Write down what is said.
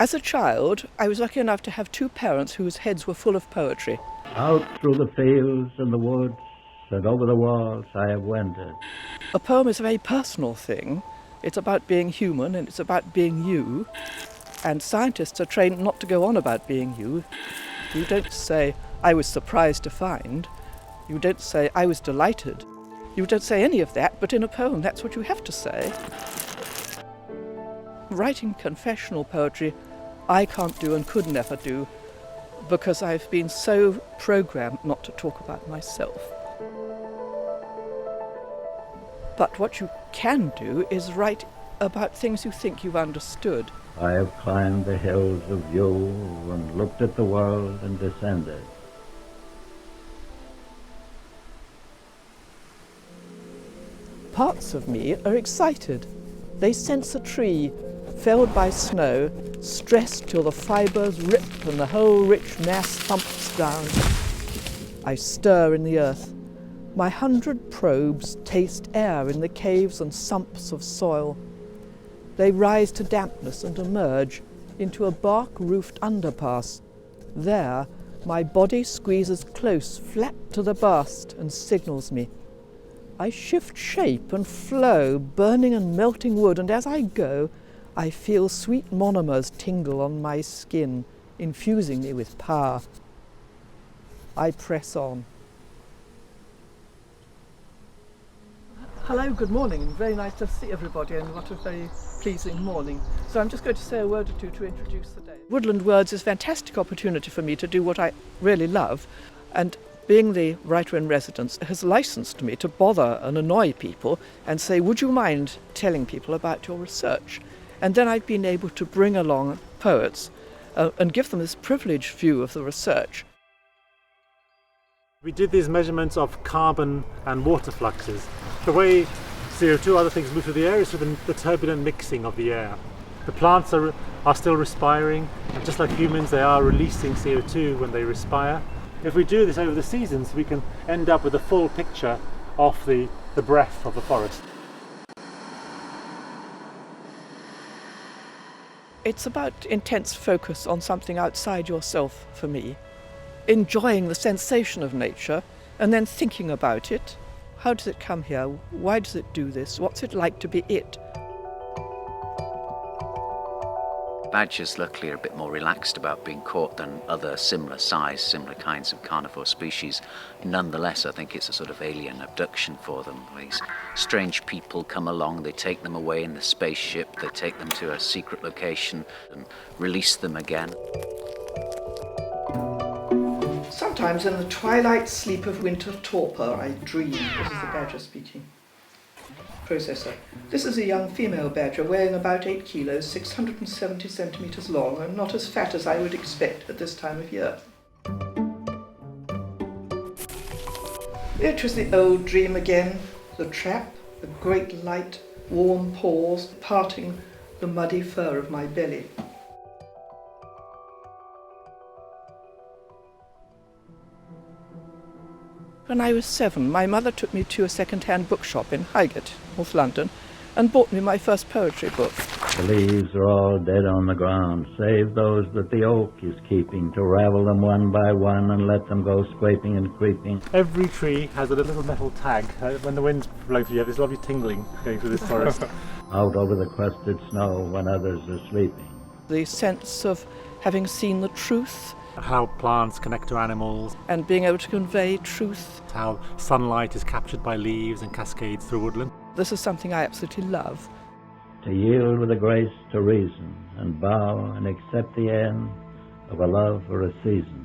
As a child, I was lucky enough to have two parents whose heads were full of poetry. Out through the fields and the woods and over the walls I have wended. A poem is a very personal thing. It's about being human and it's about being you. And scientists are trained not to go on about being you. You don't say, I was surprised to find. You don't say, I was delighted. You don't say any of that, but in a poem that's what you have to say. Writing confessional poetry I can't do and could never do because I've been so programmed not to talk about myself. But what you can do is write about things you think you've understood. I have climbed the hills of view and looked at the world and descended. Parts of me are excited. They sense a tree, felled by snow, stressed till the fibres rip and the whole rich mass thumps down. I stir in the earth. My 100 probes taste air in the caves and sumps of soil. They rise to dampness and emerge into a bark-roofed underpass. There, my body squeezes close, flat to the bast, and signals me. I shift shape and flow, burning and melting wood, and as I go, I feel sweet monomers tingle on my skin, infusing me with power. I press on. Hello, good morning, and very nice to see everybody, and what a very pleasing morning. So I'm just going to say a word or two to introduce the day. Woodland Words is a fantastic opportunity for me to do what I really love, and being the writer in residence has licensed me to bother and annoy people and say, would you mind telling people about your research? And then I've been able to bring along poets and give them this privileged view of the research. We did these measurements of carbon and water fluxes. The way CO2 other things move through the air is through the turbulent mixing of the air. The plants are still respiring, and just like humans, they are releasing CO2 when they respire. If we do this over the seasons, we can end up with a full picture of the breadth of the forest. It's about intense focus on something outside yourself for me. Enjoying the sensation of nature and then thinking about it. How does it come here? Why does it do this? What's it like to be it? Badgers luckily are a bit more relaxed about being caught than other similar size, similar kinds of carnivore species. Nonetheless, I think it's a sort of alien abduction for them. These strange people come along, they take them away in the spaceship, they take them to a secret location and release them again. Sometimes in the twilight sleep of winter torpor I dream. This is the badger speaking. Processor. This is a young female badger weighing about 8 kilos, 670 centimetres long, and not as fat as I would expect at this time of year. It was the old dream again, the trap, the great light, warm paws parting the muddy fur of my belly. When I was 7, my mother took me to a second-hand bookshop in Highgate, North London, and bought me my first poetry book. The leaves are all dead on the ground, save those that the oak is keeping, to ravel them one by one and let them go scraping and creeping. Every tree has a little metal tag. When the wind's blowing through, you have this lovely tingling going through this forest. Out over the crusted snow when others are sleeping. The sense of having seen the truth, How plants connect to animals, and being able to convey truth. how sunlight is captured by leaves and cascades through woodland. This is something I absolutely love. To yield with a grace to reason and bow and accept the end of a love or a season.